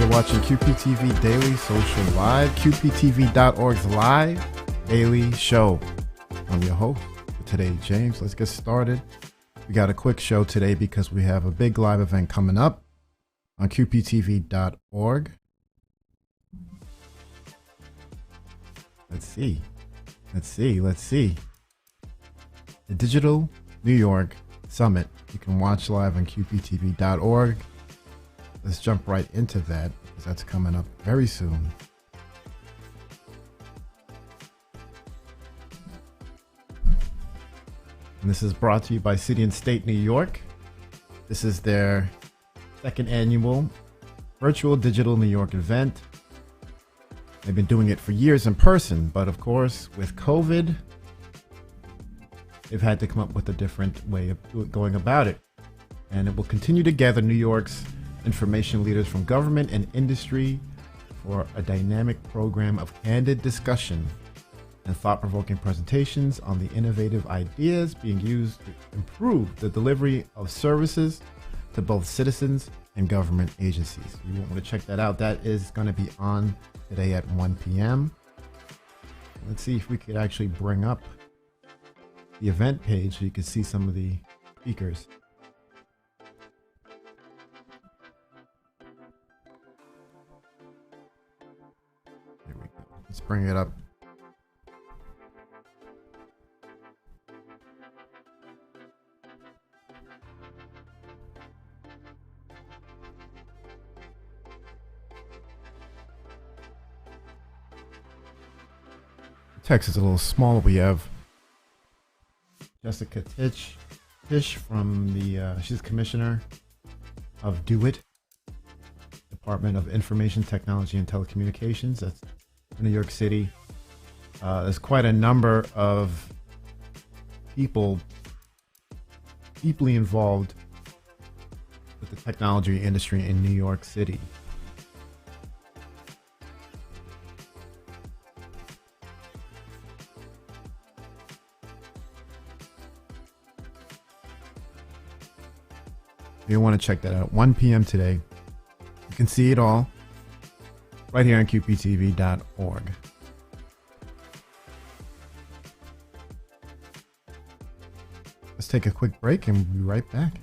Watching QPTV Daily Social Live, QPTV.org's live daily show. I'm your host for today, James. Let's get started. We got a quick show today because we have a big live event coming up on QPTV.org. Let's see. The Digital New York Summit. You can watch live on QPTV.org. Let's jump right into that because that's coming up very soon. And this is brought to you by City and State New York. This is their second annual virtual Digital New York event. They've been doing it for years in person, but of course, with COVID, they've had to come up with a different way of going about it. And it will continue to gather New York's information leaders from government and industry for a dynamic program of candid discussion and thought-provoking presentations on the innovative ideas being used to improve the delivery of services to both citizens and government agencies. You want to check that out. That is going to be on today at 1 p.m. Let's see if we could actually bring up the event page so you can see some of the speakers. There we go. Let's bring it up. text is a little small. We have Jessica Tish from the, she's commissioner of DoIT, Department of Information Technology and Telecommunications. That's New York City. There's quite a number of people deeply involved with the technology industry in New York City. You want to check that out. 1 p.m. today. You can see it all right here on QPTV.org. Let's take a quick break and we'll be right back.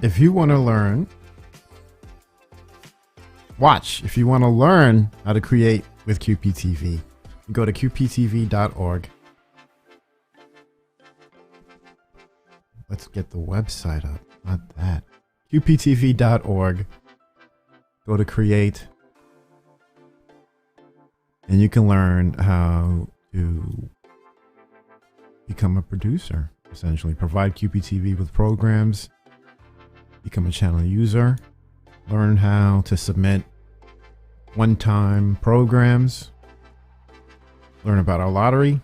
If you want to learn, if you want to learn how to create with QPTV, go to QPTV.org. Let's get the website up, not that. QPTV.org. Go to create. And you can learn how to become a producer, essentially. Provide QPTV with programs. Become a channel user, learn how to submit one-time programs, learn about our lottery,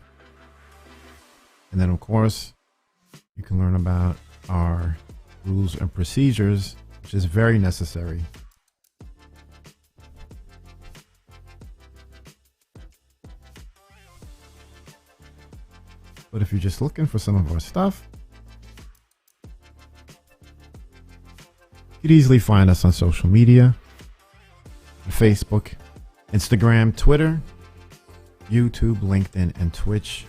and then of course you can learn about our rules and procedures, which is very necessary. But if you're just looking for some of our stuff, you could easily find us on social media, Facebook, Instagram, Twitter, YouTube, LinkedIn, and Twitch.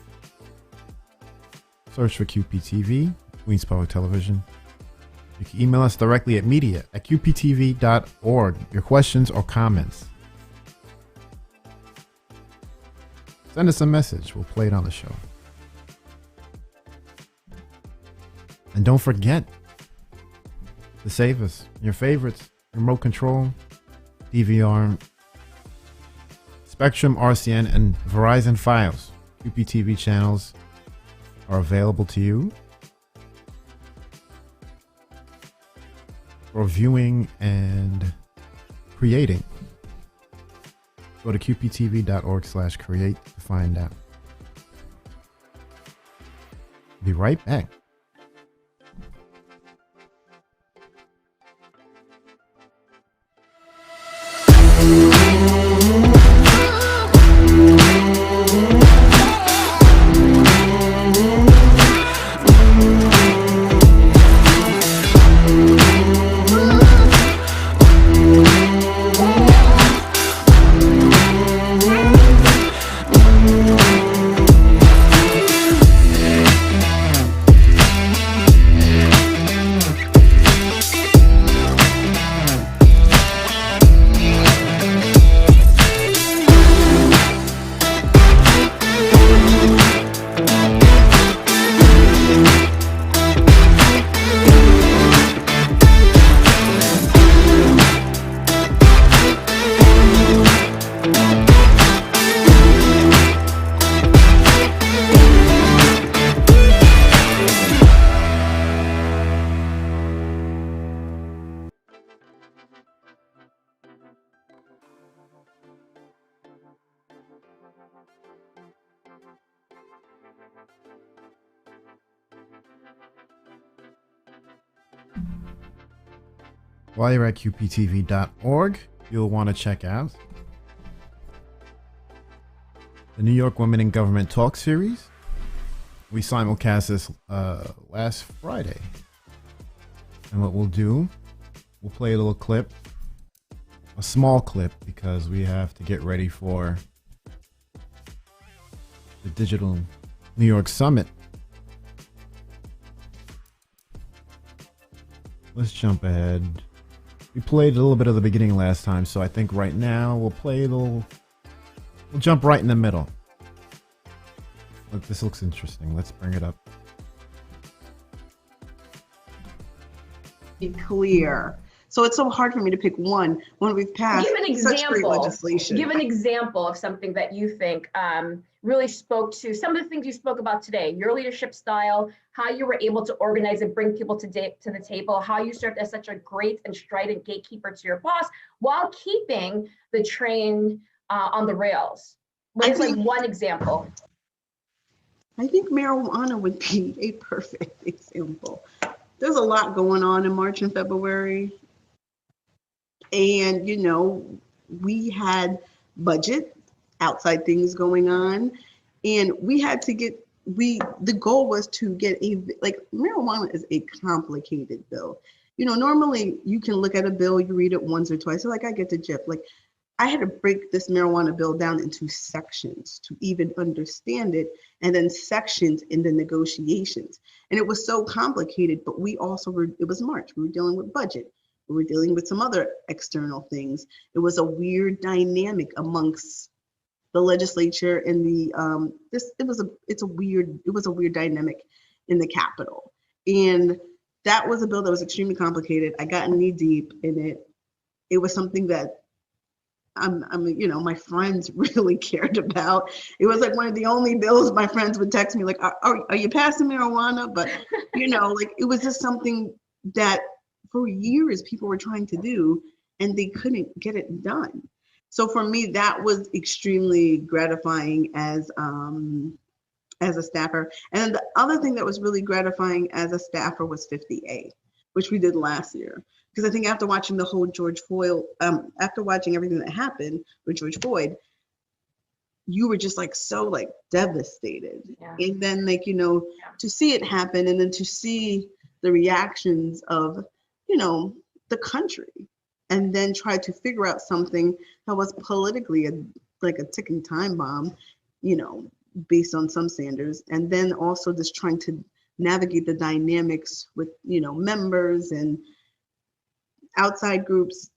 Search for QPTV, Queens Public Television. You can email us directly at media@qptv.org. Your questions or comments. Send us a message. We'll play it on the show. And don't forget to save us your favorites, remote control, DVR, Spectrum, RCN, and Verizon files. QPTV channels are available to you for viewing and creating. Go to qptv.org/create to find out. Be right back. While you're at qptv.org, you'll want to check out the New York Women in Government Talk Series. We simulcast this last Friday. And what we'll do, we'll play a little clip, a small clip, because we have to get ready for the Digital New York Summit. Let's jump ahead. We played a little bit of the beginning last time, so I think right now we'll jump right in the middle. Look, this looks interesting. Let's bring it up. Be clear. So it's so hard for me to pick one when we've passed such great legislation. Give an example of something that you think really spoke to some of the things you spoke about today, your leadership style, how you were able to organize and bring people to the table, how you served as such a great and strident gatekeeper to your boss while keeping the train on the rails. What is like one example? I think marijuana would be a perfect example. There's a lot going on in March and February. And, you know, we had budget, outside things going on. And we had to the goal was to get marijuana is a complicated bill. You know, normally you can look at a bill, you read it once or twice. So like I get the gist. Like I had to break this marijuana bill down into sections to even understand it, and then sections in the negotiations. And it was so complicated, but it was March. We were dealing with budget. We were dealing with some other external things. It was a weird dynamic amongst the legislature and it was a weird dynamic in the Capitol. And that was a bill that was extremely complicated. I got knee deep in it. It was something that my friends really cared about. It was like one of the only bills my friends would text me like, are you passing marijuana? But, it was just something that for years people were trying to do and they couldn't get it done. So for me, that was extremely gratifying as a staffer. And then the other thing that was really gratifying as a staffer was 50A, which we did last year. Because I think after watching the whole after watching everything that happened with George Floyd, you were just so devastated. Yeah. And then to see it happen and then to see the reactions of, the country, and then try to figure out something that was politically a ticking time bomb, based on some standards. And then also just trying to navigate the dynamics with, members and outside groups.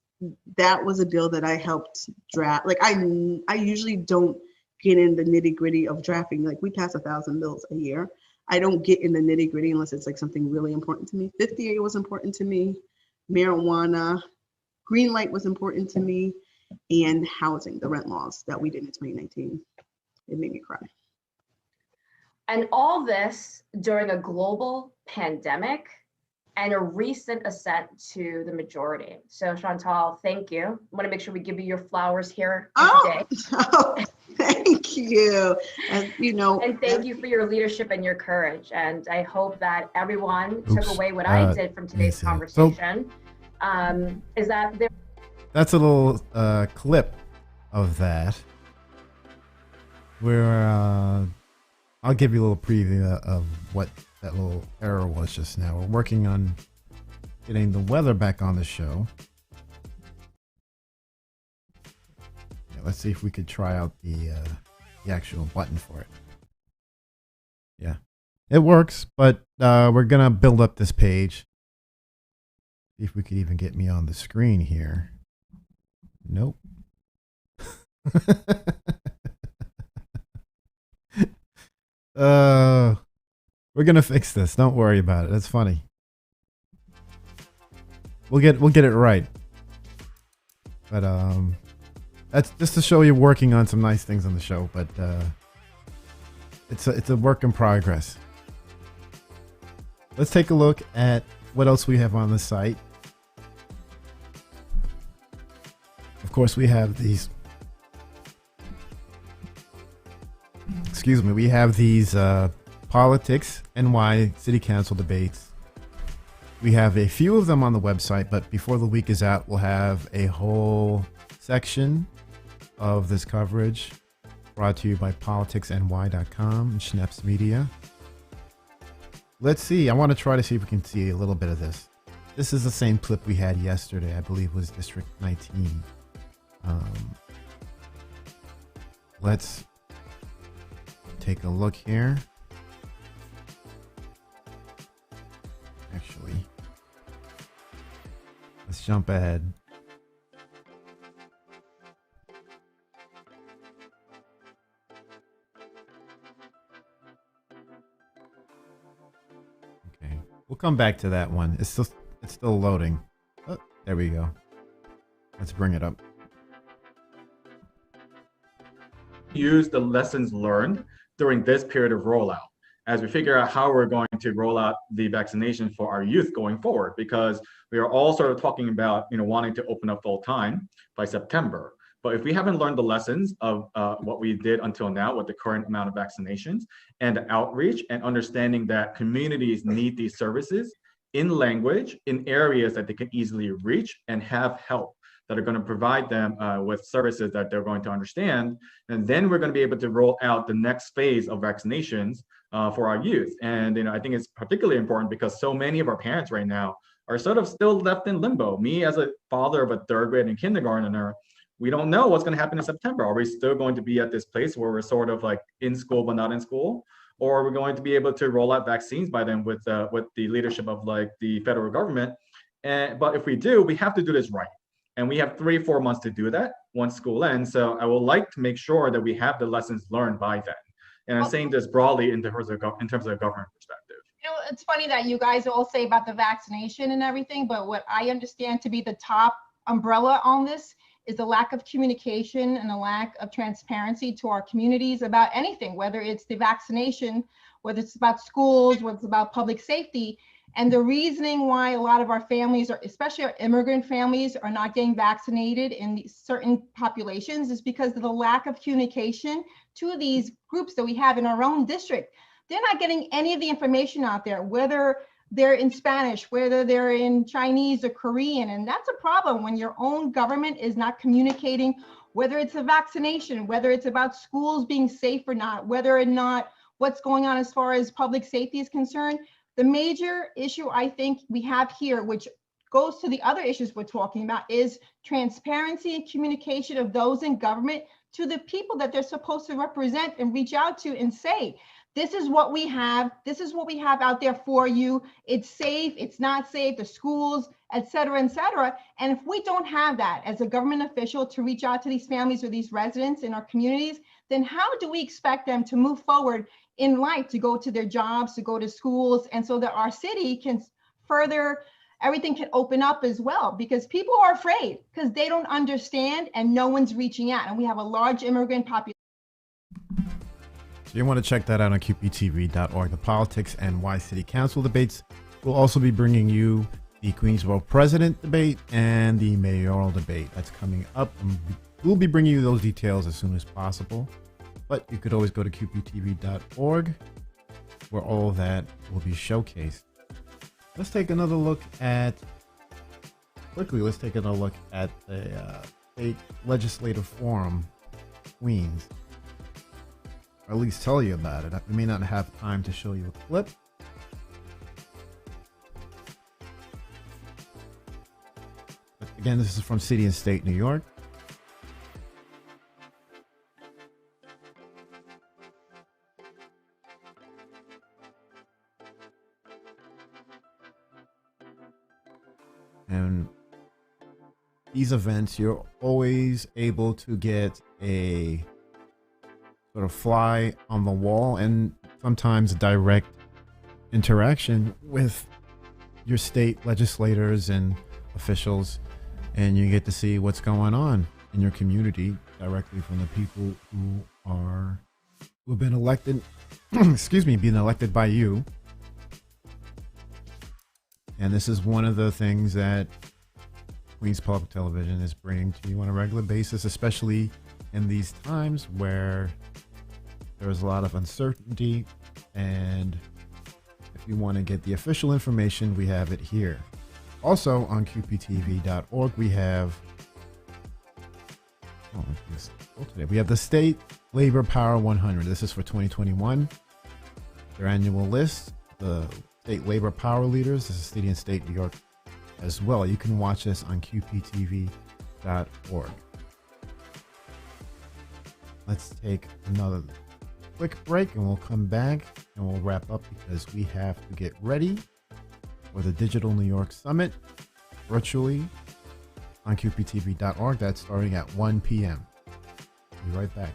That was a bill that I helped draft. I usually don't get in the nitty gritty of drafting. We pass 1,000 bills a year. I don't get in the nitty gritty unless it's something really important to me. 50A was important to me. Marijuana, green light was important to me, and housing, the rent laws that we did in 2019. It made me cry. And all this during a global pandemic and a recent ascent to the majority. So Chantal, thank you. I want to make sure we give you your flowers here today. Oh, thank you. And thank you for your leadership and your courage. And I hope that everyone took away what I did from today's conversation. Is that there? That's a little clip of that. Where I'll give you a little preview of what that little error was just now. We're working on getting the weather back on the show. Yeah, let's see if we could try out the actual button for it. Yeah, it works, but we're gonna build up this page. See if we could even get me on the screen here. Nope. We're gonna fix this. Don't worry about it. That's funny. We'll get it right. But that's just to show you working on some nice things on the show. But it's a work in progress. Let's take a look at what else we have on the site. Of course, we have these. Excuse me. We have these politics NY City Council debates. We have a few of them on the website, but before the week is out, we'll have a whole section of this coverage brought to you by politicsny.com and Schneps Media. Let's see. I want to try to see if we can see a little bit of this. This is the same clip we had yesterday. I believe was District 19. Let's take a look here. Actually, let's jump ahead. Okay, we'll come back to that one. It's still loading. Oh, there we go. Let's bring it up. Use the lessons learned during this period of rollout as we figure out how we're going to roll out the vaccination for our youth going forward, because we are all sort of talking about wanting to open up full time by September. But if we haven't learned the lessons of what we did until now with the current amount of vaccinations and the outreach and understanding that communities need these services in language, in areas that they can easily reach and have help that are going to provide them with services that they're going to understand. And then we're going to be able to roll out the next phase of vaccinations for our youth. And I think it's particularly important because so many of our parents right now are sort of still left in limbo. Me as a father of a third grade and kindergartner, we don't know what's going to happen in September. Are we still going to be at this place where we're sort of like in school but not in school? Or are we going to be able to roll out vaccines by then with the leadership of like the federal government? But if we do, we have to do this right. And we have 3-4 months to do that once school ends. So I would like to make sure that we have the lessons learned by then. And I'm saying this broadly in terms of government perspective. It's funny that you guys all say about the vaccination and everything, but what I understand to be the top umbrella on this is the lack of communication and a lack of transparency to our communities about anything, whether it's the vaccination, whether it's about schools, whether it's about public safety. And the reasoning why a lot of our families, especially our immigrant families, are not getting vaccinated in these certain populations is because of the lack of communication to these groups that we have in our own district. They're not getting any of the information out there, whether they're in Spanish, whether they're in Chinese or Korean. And that's a problem when your own government is not communicating, whether it's a vaccination, whether it's about schools being safe or not, whether or not what's going on as far as public safety is concerned. The major issue I think we have here, which goes to the other issues we're talking about, is transparency and communication of those in government to the people that they're supposed to represent and reach out to and say, this is what we have. This is what we have out there for you. It's safe. It's not safe. The schools, et cetera, et cetera. And if we don't have that as a government official to reach out to these families or these residents in our communities, then how do we expect them to move forward in life, to go to their jobs, to go to schools, and so that our city can further, everything can open up as well, because people are afraid because they don't understand and no one's reaching out. And we have a large immigrant population. So you want to check that out on QPTV.org. The Politics and Why City Council debates. We'll also be bringing you the Queensborough President debate and the mayoral debate. That's coming up. We'll be bringing you those details as soon as possible. But you could always go to QPTV.org where all of that will be showcased. Let's take another look at, let's take another look at the State Legislative Forum, Queens. Or at least tell you about it. We may not have time to show you a clip. But again, this is from City and State, New York. And these events, you're always able to get a sort of fly on the wall and sometimes direct interaction with your state legislators and officials, and you get to see what's going on in your community directly from the people who've been elected being elected by you. And this is one of the things that Queens Public Television is bringing to you on a regular basis, especially in these times where there's a lot of uncertainty. And if you want to get the official information, we have it here. Also on QPTV.org, we have Oh, today we have the State Labor Power 100. This is for 2021. Their annual list, the State Labor Power Leaders. This is City and State New York as well. You can watch this on QPTV.org. Let's take another quick break and we'll come back and we'll wrap up because we have to get ready for the Digital New York Summit virtually on QPTV.org. That's starting at 1 p.m. Be right back.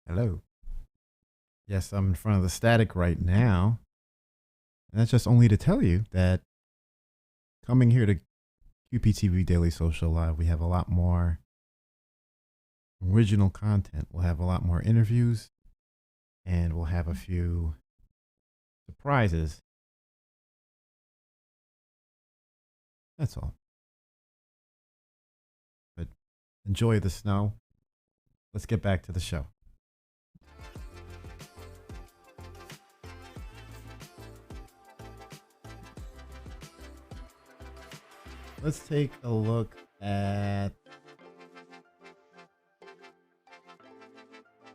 Hello. Yes, I'm in front of the static right now. And that's just only to tell you that coming here to QPTV Daily Social Live, we have a lot more original content. We'll have a lot more interviews and we'll have a few surprises. That's all. But enjoy the snow. Let's get back to the show. Let's take a look at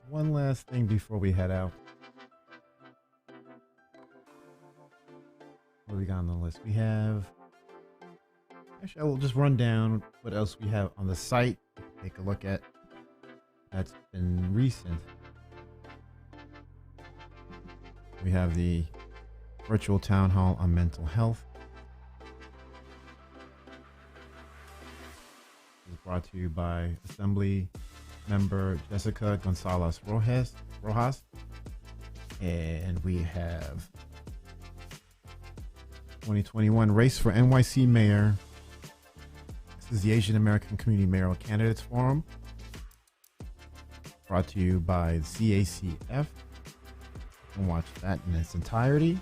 one last thing before we head out. What do we got on the list? We have, actually, I will just run down what else we have on the site. Take a look at that's been recent. We have the virtual town hall on mental health. Brought to you by Assembly Member Jessica Gonzalez Rojas. And we have 2021 Race for NYC Mayor. This is the Asian American Community Mayoral Candidates Forum. Brought to you by the CACF. You can watch that in its entirety.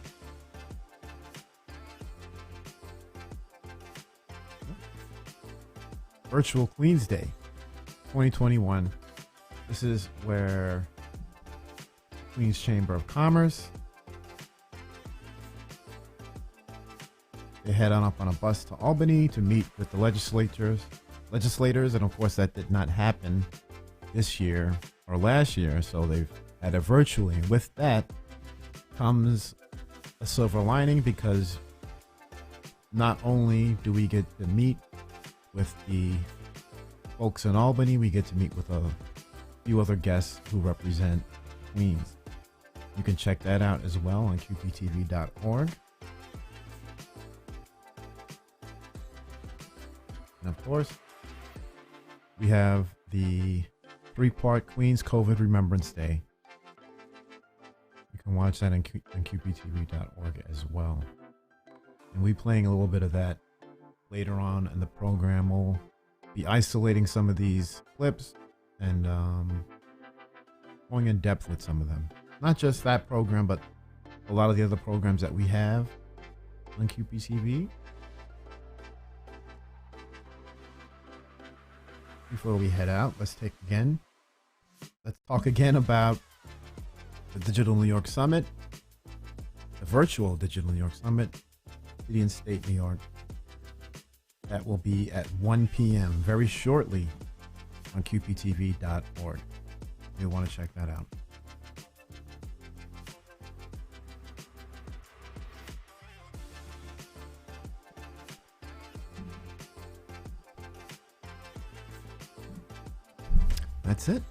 Virtual Queens Day 2021. This is where Queens Chamber of Commerce, they head on up on a bus to Albany to meet with the legislators, and of course that did not happen this year or last year, so they've had it virtually. And with that comes a silver lining, because not only do we get to meet with the folks in Albany, we get to meet with a few other guests who represent Queens. You can check that out as well on QPTV.org. And of course, we have the 3-part Queens COVID Remembrance Day. You can watch that on QPTV.org as well. And we'll be playing a little bit of that later on in the program. We'll be isolating some of these clips and going in depth with some of them. Not just that program, but a lot of the other programs that we have on QPTV. Before we head out, let's talk again about the Digital New York Summit, the virtual Digital New York Summit, City and State New York. That will be at 1 p.m. very shortly on QPTV.org. You'll want to check that out. That's it.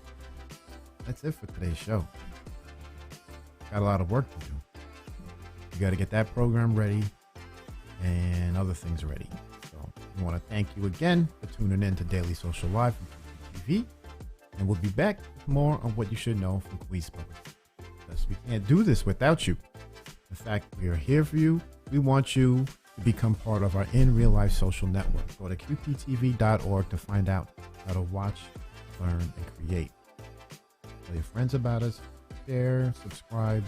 That's it for today's show. Got a lot of work to do. You got to get that program ready and other things ready. So we want to thank you again for tuning in to Daily Social Live from QPTV. And we'll be back with more on what you should know from Queens Public. Because we can't do this without you. In fact, we are here for you. We want you to become part of our in real life social network. Go to qptv.org to find out how to watch, learn, and create. Tell your friends about us, share, subscribe,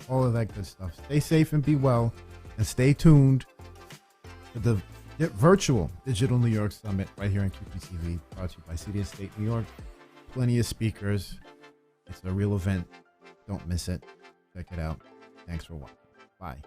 all of that good stuff. Stay safe and be well, and stay tuned for the virtual Digital New York Summit right here on QPTV, brought to you by City and State New York. Plenty of speakers. It's a real event. Don't miss it. Check it out. Thanks for watching. Bye.